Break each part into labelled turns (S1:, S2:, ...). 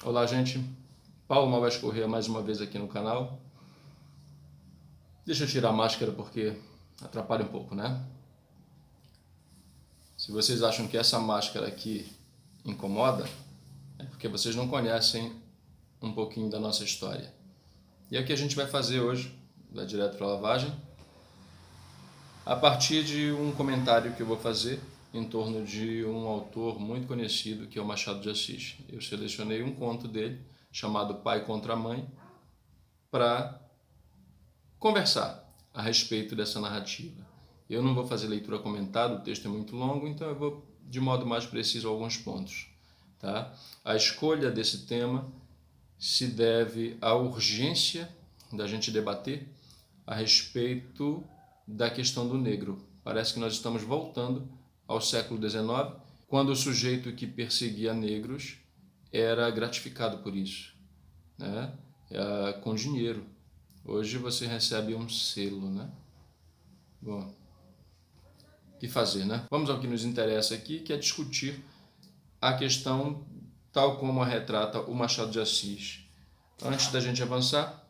S1: Olá, gente. Paulo Malvas Corrêa mais uma vez aqui no canal. Deixa eu tirar a máscara porque atrapalha um pouco, né? Se vocês acham que essa máscara aqui incomoda, é porque vocês não conhecem um pouquinho da nossa história. E é o que a gente vai fazer hoje, vai direto para a lavagem, a partir de um comentário que eu vou fazer em torno de um autor muito conhecido, que é o Machado de Assis. Eu selecionei um conto dele, chamado Pai contra a Mãe, para conversar a respeito dessa narrativa. Eu não vou fazer leitura comentada, o texto é muito longo, então eu vou de modo mais preciso a alguns pontos. Tá? A escolha desse tema se deve à urgência da gente debater a respeito da questão do negro. Parece que nós estamos voltando ao século XIX, quando o sujeito que perseguia negros era gratificado por isso, né? Com dinheiro. Hoje você recebe um selo, né? Bom, o que fazer, né? Vamos ao que nos interessa aqui, que é discutir a questão tal como a retrata o Machado de Assis. Antes da gente avançar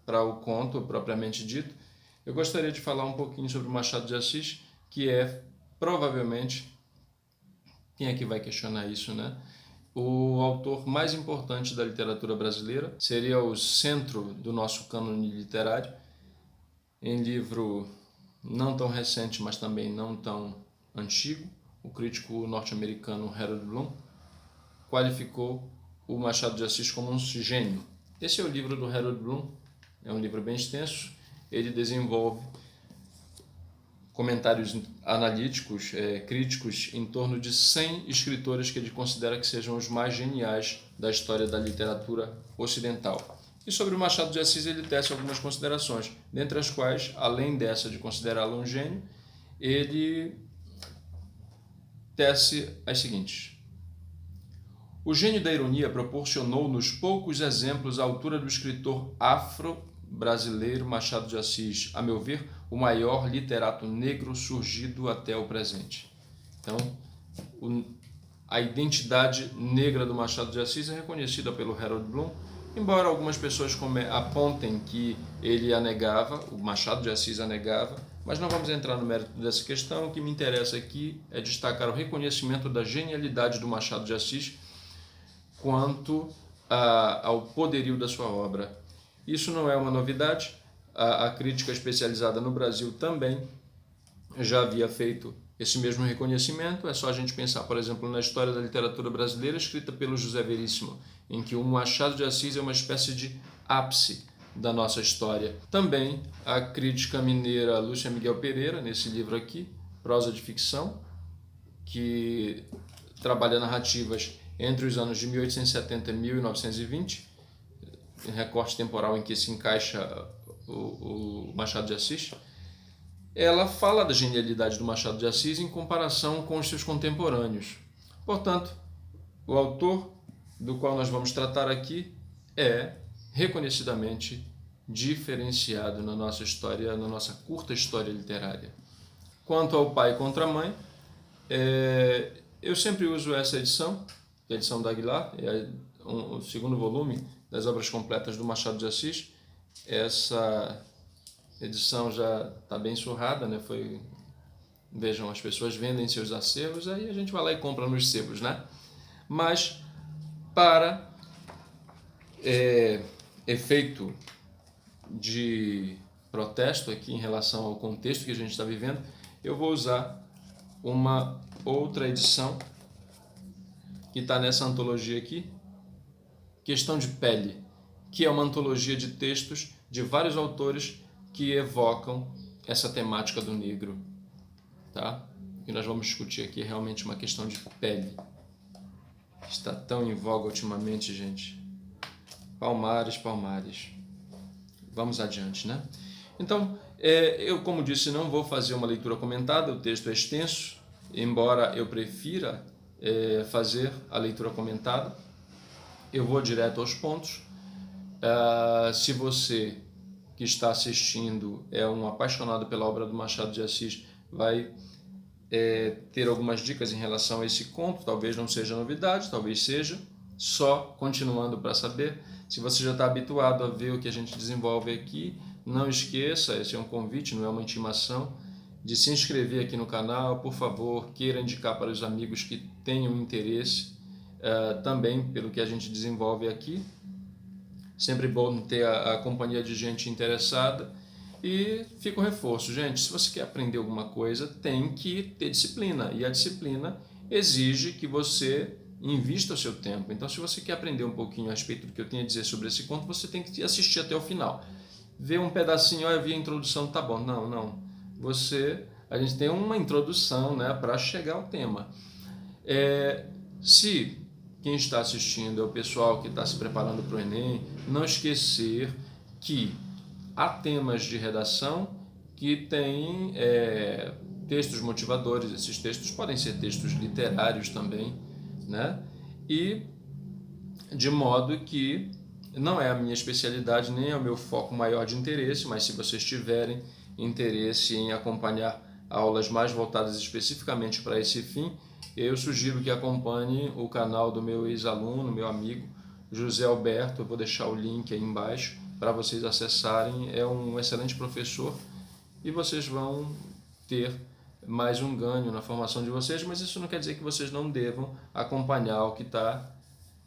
S1: para o conto propriamente dito, eu gostaria de falar um pouquinho sobre o Machado de Assis, que é provavelmente, quem é que vai questionar isso, né? O autor mais importante da literatura brasileira, seria o centro do nosso cânone literário, em livro não tão recente, mas também não tão antigo. O crítico norte-americano Harold Bloom qualificou o Machado de Assis como um gênio. Esse é o livro do Harold Bloom, é um livro bem extenso, ele desenvolve comentários analíticos, críticos, em torno de 100 escritores que ele considera que sejam os mais geniais da história da literatura ocidental. E sobre o Machado de Assis ele tece algumas considerações, dentre as quais, além dessa de considerá-lo um gênio, ele tece as seguintes. O gênio da ironia proporcionou-nos poucos exemplos à altura do escritor afro-brasileiro Machado de Assis, a meu ver, o maior literato negro surgido até o presente. Então, a identidade negra do Machado de Assis é reconhecida pelo Harold Bloom, embora algumas pessoas apontem que ele a negava, o Machado de Assis a negava, mas não vamos entrar no mérito dessa questão. O que me interessa aqui é destacar o reconhecimento da genialidade do Machado de Assis quanto ao poderio da sua obra. Isso não é uma novidade, a crítica especializada no Brasil também já havia feito esse mesmo reconhecimento. É só a gente pensar, por exemplo, na história da literatura brasileira escrita pelo José Veríssimo, em que o Machado de Assis é uma espécie de ápice da nossa história. Também a crítica mineira Lúcia Miguel Pereira, nesse livro aqui, Prosa de Ficção, que trabalha narrativas entre os anos de 1870 e 1920, em recorte temporal em que se encaixa o Machado de Assis. Ela fala da genialidade do Machado de Assis em comparação com os seus contemporâneos. Portanto, o autor do qual nós vamos tratar aqui é reconhecidamente diferenciado na nossa história, na nossa curta história literária. Quanto ao Pai contra a Mãe, eu sempre uso essa edição, a edição da Aguilar, é o segundo volume das obras completas do Machado de Assis. Essa edição já está bem surrada, né? Vejam, as pessoas vendem seus acervos, aí a gente vai lá e compra nos sebos, né? Mas, para efeito de protesto aqui em relação ao contexto que a gente está vivendo, eu vou usar uma outra edição que está nessa antologia aqui, Questão de Pele, que é uma antologia de textos de vários autores que evocam essa temática do negro. Tá? O que nós vamos discutir aqui é realmente uma questão de pele. Está tão em voga ultimamente, gente. Palmares, palmares. Vamos adiante, né? Então, eu, como disse, não vou fazer uma leitura comentada, o texto é extenso, embora eu prefira fazer a leitura comentada. Eu vou direto aos pontos. Se você que está assistindo é um apaixonado pela obra do Machado de Assis, vai ter algumas dicas em relação a esse conto. Talvez não seja novidade, talvez seja. só continuando para saber. Se você já está habituado a ver o que a gente desenvolve aqui, não esqueça, esse é um convite, não é uma intimação, de se inscrever aqui no canal. Por favor, queira indicar para os amigos que tenham interesse também pelo que a gente desenvolve aqui. Sempre bom ter a companhia de gente interessada. E fica o reforço, gente, se você quer aprender alguma coisa, tem que ter disciplina, e a disciplina exige que você invista o seu tempo. Então, se você quer aprender um pouquinho a respeito do que eu tenho a dizer sobre esse conto, você tem que assistir até o final. Ver um pedacinho, eu vi a introdução, tá bom. Não. A gente tem uma introdução, né, para chegar ao tema. Se quem está assistindo é o pessoal que está se preparando para o Enem, não esquecer que há temas de redação que têm textos motivadores. Esses textos podem ser textos literários também, né? E de modo que não é a minha especialidade, nem é o meu foco maior de interesse, mas se vocês tiverem interesse em acompanhar aulas mais voltadas especificamente para esse fim, eu sugiro que acompanhe o canal do meu ex-aluno, meu amigo José Alberto. Eu vou deixar o link aí embaixo para vocês acessarem. É um excelente professor e vocês vão ter mais um ganho na formação de vocês, mas isso não quer dizer que vocês não devam acompanhar o que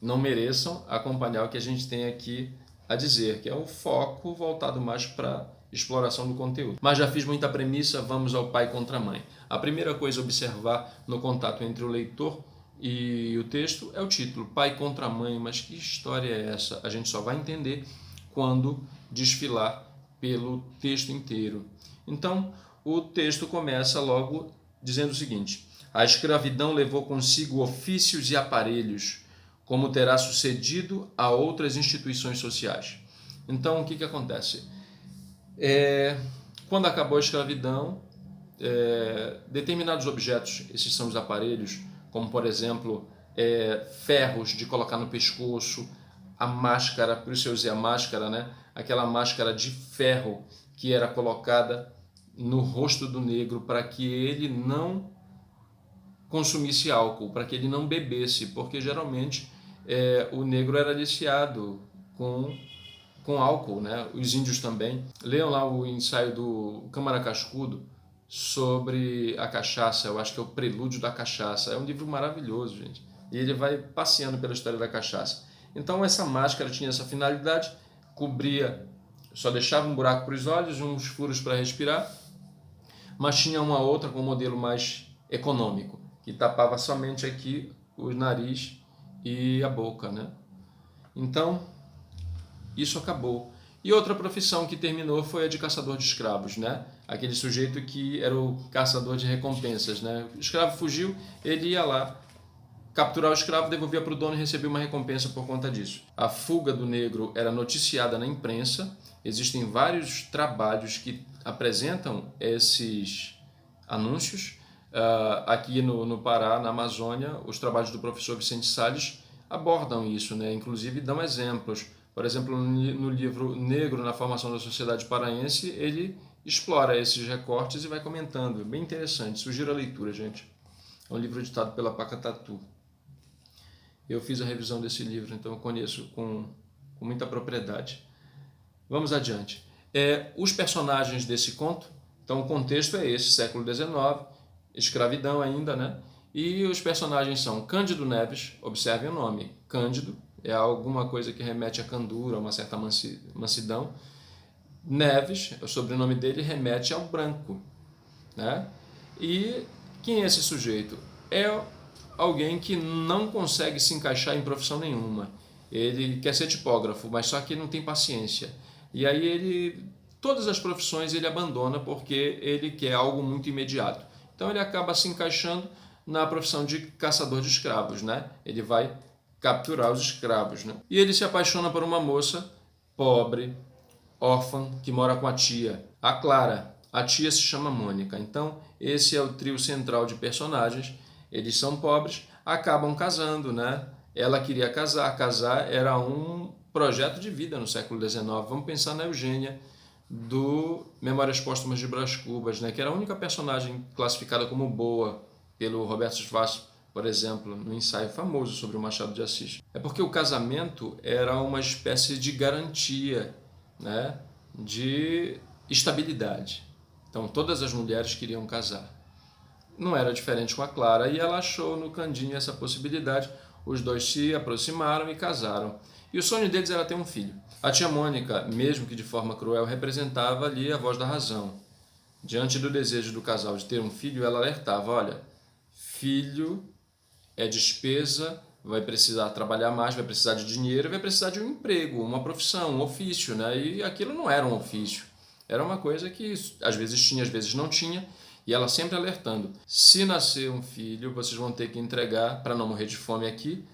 S1: não mereçam acompanhar o que a gente tem aqui a dizer, que é o foco voltado mais para exploração do conteúdo. Mas já fiz muita premissa, vamos ao pai contra a mãe. A primeira coisa a observar no contato entre o leitor e o texto é o título, pai contra a mãe. Mas que história é essa? A gente só vai entender quando desfilar pelo texto inteiro. Então, o texto começa logo dizendo o seguinte: a escravidão levou consigo ofícios e aparelhos, como terá sucedido a outras instituições sociais. Então, o que acontece? Quando acabou a escravidão, determinados objetos, esses são os aparelhos, como por exemplo ferros de colocar no pescoço, a máscara, por isso eu usei a máscara, né? Aquela máscara de ferro que era colocada no rosto do negro para que ele não consumisse álcool, para que ele não bebesse, porque geralmente o negro era aliciado com álcool, né? Os índios também. Leiam lá o ensaio do Câmara Cascudo sobre a cachaça, eu acho que é o Prelúdio da Cachaça. É um livro maravilhoso, gente. E ele vai passeando pela história da cachaça. Então essa máscara tinha essa finalidade, cobria, só deixava um buraco para os olhos, uns furos para respirar, mas tinha uma outra com um modelo mais econômico, que tapava somente aqui o nariz e a boca, né? Então, isso acabou. E outra profissão que terminou foi a de caçador de escravos, né? Aquele sujeito que era o caçador de recompensas, né? O escravo fugiu, ele ia lá capturar o escravo, devolvia para o dono e recebia uma recompensa por conta disso. A fuga do negro era noticiada na imprensa. Existem vários trabalhos que apresentam esses anúncios. Aqui no Pará, na Amazônia, os trabalhos do professor Vicente Salles abordam isso, né? Inclusive dão exemplos. Por exemplo, no livro Negro na Formação da Sociedade Paraense, ele explora esses recortes e vai comentando. Bem interessante, sugiro a leitura, gente. É um livro editado pela Pacatatu. Eu fiz a revisão desse livro, então eu conheço com muita propriedade. Vamos adiante. Os personagens desse conto, então o contexto é esse, século XIX, escravidão ainda, né? E os personagens são Cândido Neves, observem o nome, Cândido, é alguma coisa que remete a candura, a uma certa mansidão. Neves, o sobrenome dele, remete ao branco, né? E quem é esse sujeito? É alguém que não consegue se encaixar em profissão nenhuma. Ele quer ser tipógrafo, mas só que não tem paciência. E aí todas as profissões ele abandona porque ele quer algo muito imediato. Então ele acaba se encaixando na profissão de caçador de escravos, né? Ele vai capturar os escravos, né? E ele se apaixona por uma moça pobre, órfã, que mora com a tia, a Clara. A tia se chama Mônica. Então esse é o trio central de personagens. Eles são pobres, acabam casando, né? Ela queria casar era um projeto de vida no século XIX. Vamos pensar na Eugênia, do Memórias Póstumas de Brás Cubas, né? Que era a única personagem classificada como boa pelo Roberto Schwarz por exemplo, no ensaio famoso sobre o Machado de Assis. É porque o casamento era uma espécie de garantia, né, de estabilidade. Então todas as mulheres queriam casar. Não era diferente com a Clara, e ela achou no Candinho essa possibilidade. Os dois se aproximaram e casaram. E o sonho deles era ter um filho. A tia Mônica, mesmo que de forma cruel, representava ali a voz da razão. Diante do desejo do casal de ter um filho, ela alertava: olha, filho é despesa, vai precisar trabalhar mais, vai precisar de dinheiro, vai precisar de um emprego, uma profissão, um ofício, né? E aquilo não era um ofício. Era uma coisa que às vezes tinha, às vezes não tinha. E ela sempre alertando: se nascer um filho, vocês vão ter que entregar, para não morrer de fome aqui,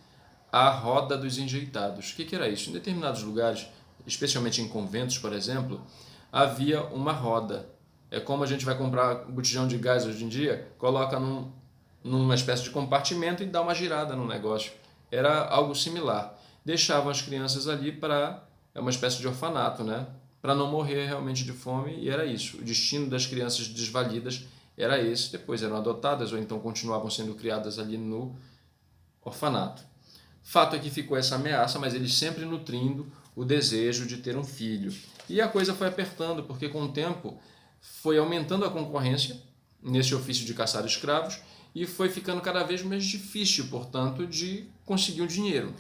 S1: a roda dos enjeitados. O que era isso? Em determinados lugares, especialmente em conventos, por exemplo, havia uma roda. É como a gente vai comprar botijão de gás hoje em dia, coloca numa espécie de compartimento e dá uma girada no negócio. Era algo similar. Deixavam as crianças ali para... é uma espécie de orfanato, né? Para não morrer realmente de fome, e era isso. O destino das crianças desvalidas era esse. Depois eram adotadas ou então continuavam sendo criadas ali no orfanato. Fato é que ficou essa ameaça, mas eles sempre nutrindo o desejo de ter um filho. E a coisa foi apertando, porque com o tempo foi aumentando a concorrência nesse ofício de caçar escravos e foi ficando cada vez mais difícil, portanto, de conseguir um dinheiro.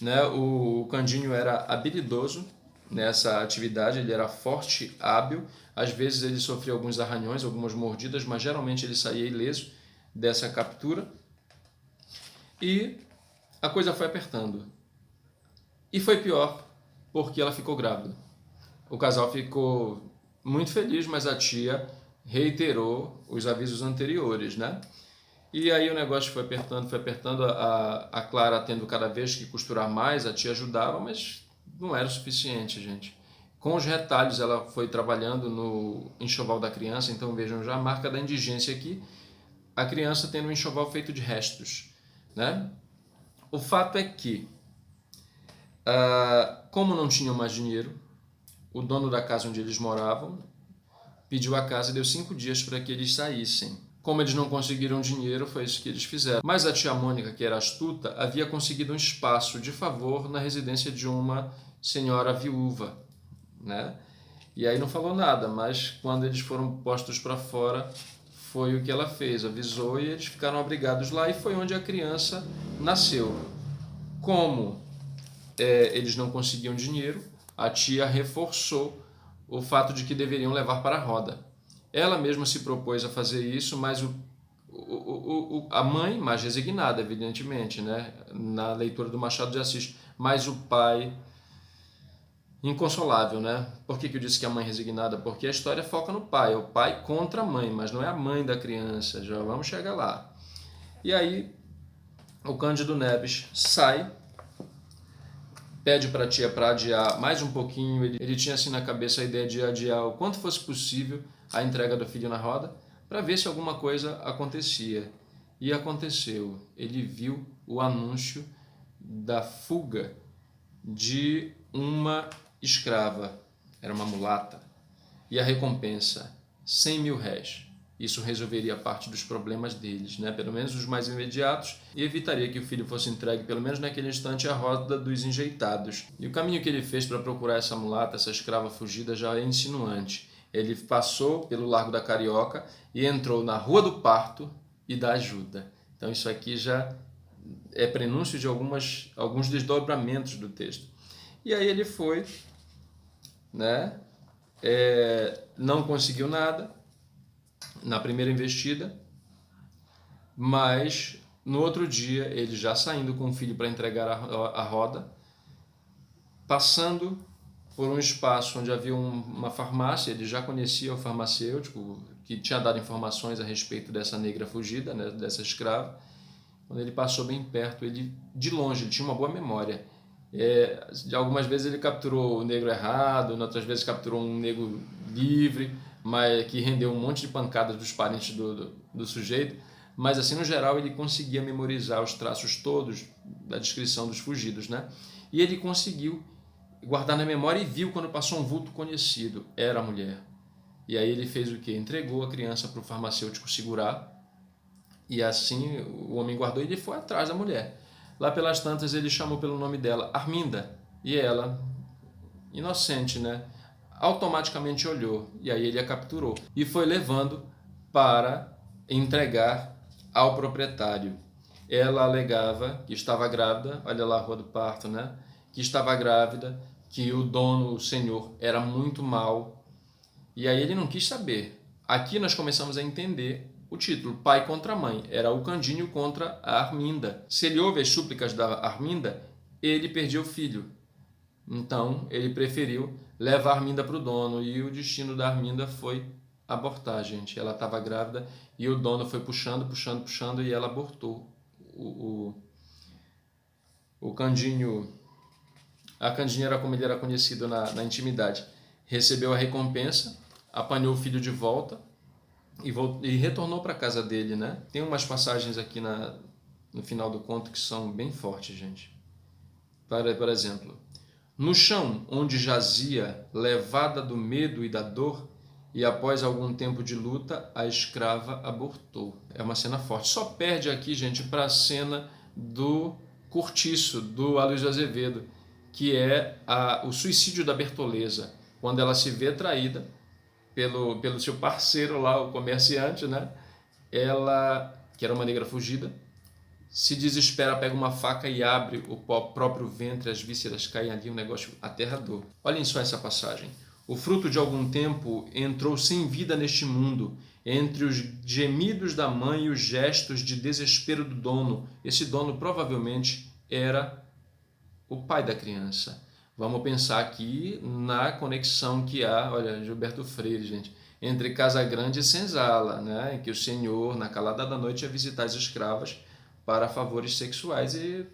S1: Né? O Candinho era habilidoso nessa atividade, ele era forte, hábil, às vezes ele sofria alguns arranhões, algumas mordidas, mas geralmente ele saía ileso dessa captura. E a coisa foi apertando. E foi pior, porque ela ficou grávida. O casal ficou muito feliz, mas a tia reiterou os avisos anteriores, né? E aí o negócio foi apertando, a Clara tendo cada vez que costurar mais, a tia ajudava, mas não era o suficiente, gente. Com os retalhos ela foi trabalhando no enxoval da criança, então vejam já a marca da indigência aqui, a criança tendo um enxoval feito de restos, né? O fato é que, como não tinham mais dinheiro, o dono da casa onde eles moravam pediu a casa e deu 5 dias para que eles saíssem. Como eles não conseguiram dinheiro, foi isso que eles fizeram. Mas a tia Mônica, que era astuta, havia conseguido um espaço de favor na residência de uma senhora viúva, né? E aí não falou nada, mas quando eles foram postos para fora, foi o que ela fez, avisou e eles ficaram abrigados lá e foi onde a criança nasceu. Como eles não conseguiam dinheiro, a tia reforçou o fato de que deveriam levar para a roda. Ela mesma se propôs a fazer isso, mas a mãe, mais resignada, evidentemente, né, na leitura do Machado de Assis, mas o pai, inconsolável, né? Por que eu disse que a mãe resignada? Porque a história foca no pai, é o pai contra a mãe, mas não é a mãe da criança, já vamos chegar lá. E aí, o Cândido Neves sai, pede para a tia para adiar mais um pouquinho, ele tinha assim na cabeça a ideia de adiar o quanto fosse possível a entrega do filho na roda, para ver se alguma coisa acontecia. E aconteceu, ele viu o anúncio da fuga de uma escrava, era uma mulata, e a recompensa, 100 mil réis. Isso resolveria parte dos problemas deles, né? Pelo menos os mais imediatos, e evitaria que o filho fosse entregue, pelo menos naquele instante, à roda dos enjeitados. E o caminho que ele fez para procurar essa mulata, essa escrava fugida, já é insinuante. Ele passou pelo Largo da Carioca e entrou na Rua do Parto e da Ajuda. Então isso aqui já é prenúncio de alguns desdobramentos do texto. E aí ele foi, né? Não conseguiu nada na primeira investida, mas no outro dia, ele já saindo com o filho para entregar a roda, passando por um espaço onde havia uma farmácia, ele já conhecia o farmacêutico, que tinha dado informações a respeito dessa negra fugida, né, dessa escrava. Quando ele passou bem perto, ele, de longe, ele tinha uma boa memória. Algumas vezes ele capturou o negro errado, outras vezes capturou um negro livre, mas que rendeu um monte de pancadas dos parentes do sujeito, mas assim no geral ele conseguia memorizar os traços todos da descrição dos fugidos, né? E ele conseguiu guardar na memória e viu quando passou um vulto conhecido, era a mulher. E aí ele fez o quê? Entregou a criança para o farmacêutico segurar E assim o homem guardou e ele foi atrás da mulher. Lá pelas tantas ele chamou pelo nome dela, Arminda, e ela, inocente, né, automaticamente olhou, e aí ele a capturou e foi levando para entregar ao proprietário. Ela alegava que estava grávida, olha lá a rua do parto, né, que estava grávida, que o dono, o senhor, era muito mau, e aí ele não quis saber. Aqui nós começamos a entender o título, pai contra mãe, era o Candinho contra a Arminda. Se ele ouve as súplicas da Arminda, ele perdeu o filho. Então ele preferiu levar a Arminda para o dono e o destino da Arminda foi abortar, gente. Ela estava grávida e o dono foi puxando e ela abortou. O Candinho, a Candinho era como ele era conhecido na intimidade, recebeu a recompensa, apanhou o filho de volta e retornou para a casa dele, né? Tem umas passagens aqui no final do conto que são bem fortes, gente. Por exemplo, no chão onde jazia, levada do medo e da dor, e após algum tempo de luta, a escrava abortou. É uma cena forte. Só perde aqui, gente, para a cena do Cortiço, do Aloysio Azevedo, que é o suicídio da Bertoleza, quando ela se vê traída pelo seu parceiro lá, o comerciante, né? Ela, que era uma negra fugida, se desespera, pega uma faca e abre o próprio ventre, as vísceras caem ali, um negócio aterrador. Olhem só essa passagem. O fruto de algum tempo entrou sem vida neste mundo, entre os gemidos da mãe e os gestos de desespero do dono. Esse dono provavelmente era o pai da criança. Vamos pensar aqui na conexão que há, olha, Gilberto Freire, gente, entre Casa Grande e Senzala, né? Em que o senhor, na calada da noite, ia visitar as escravas para favores sexuais e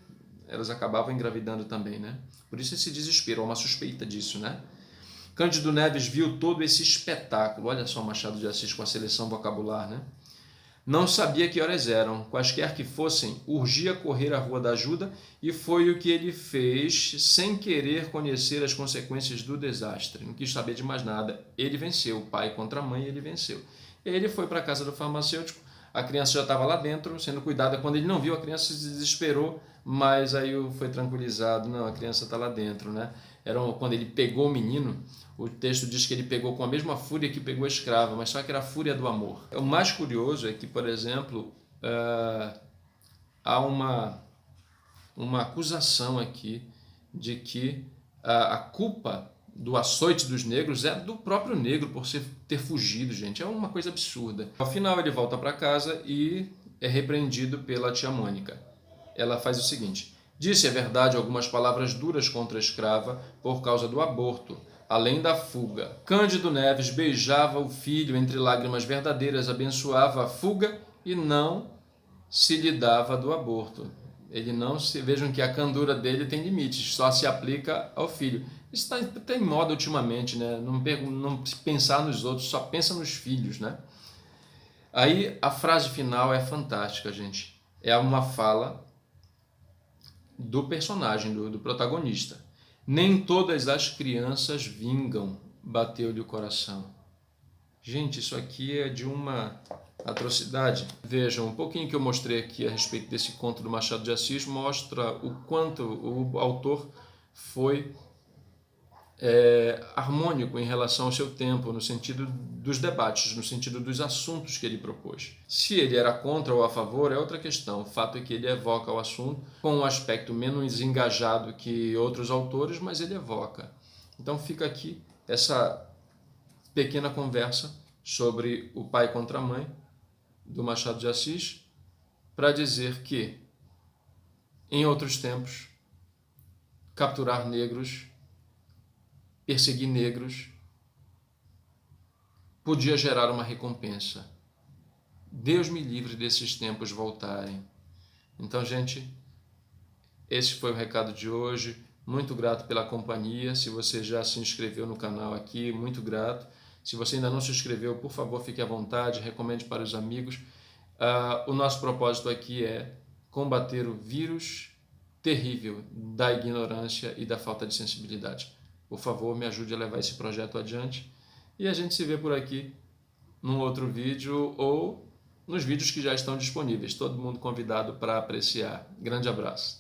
S1: elas acabavam engravidando também, né? Por isso esse desespero, há uma suspeita disso, né? Cândido Neves viu todo esse espetáculo, olha só o Machado de Assis com a seleção vocabular, né? Não sabia que horas eram, quaisquer que fossem, urgia correr à Rua da Ajuda e foi o que ele fez sem querer conhecer as consequências do desastre. Não quis saber de mais nada. Ele venceu, o pai contra a mãe, ele venceu. Ele foi para a casa do farmacêutico, a criança já estava lá dentro, sendo cuidada. Quando ele não viu, a criança se desesperou, mas aí foi tranquilizado. Não, a criança está lá dentro, né? Quando ele pegou o menino, o texto diz que ele pegou com a mesma fúria que pegou a escrava, mas só que era a fúria do amor. O mais curioso é que, por exemplo, há uma acusação aqui de que a culpa do açoite dos negros é do próprio negro por ter fugido, gente. É uma coisa absurda. Ao final ele volta para casa e é repreendido pela tia Mônica. Ela faz o seguinte: disse, é verdade, algumas palavras duras contra a escrava por causa do aborto, além da fuga. Cândido Neves beijava o filho entre lágrimas verdadeiras, abençoava a fuga e não se lhe dava do aborto. Ele não se... Vejam que a candura dele tem limites, só se aplica ao filho. Isso está em moda ultimamente, né? Não pensar nos outros, só pensa nos filhos, né? Aí a frase final é fantástica, gente. É uma fala do personagem, do protagonista. Nem todas as crianças vingam, bateu-lhe o coração. Gente, isso aqui é de uma atrocidade. Vejam, um pouquinho que eu mostrei aqui a respeito desse conto do Machado de Assis mostra o quanto o autor foi harmônico em relação ao seu tempo, no sentido dos debates, no sentido dos assuntos que ele propôs. Se ele era contra ou a favor é outra questão. O fato é que ele evoca o assunto com um aspecto menos engajado que outros autores, mas ele evoca. Então fica aqui essa pequena conversa sobre o pai contra a mãe do Machado de Assis, para dizer que, em outros tempos, capturar negros, perseguir negros, podia gerar uma recompensa. Deus me livre desses tempos voltarem. Então, gente, esse foi o recado de hoje. Muito grato pela companhia. Se você já se inscreveu no canal aqui, muito grato. Se você ainda não se inscreveu, por favor, fique à vontade, recomende para os amigos. O nosso propósito aqui é combater o vírus terrível da ignorância e da falta de sensibilidade. Por favor, me ajude a levar esse projeto adiante. E a gente se vê por aqui num outro vídeo ou nos vídeos que já estão disponíveis. Todo mundo convidado para apreciar. Grande abraço.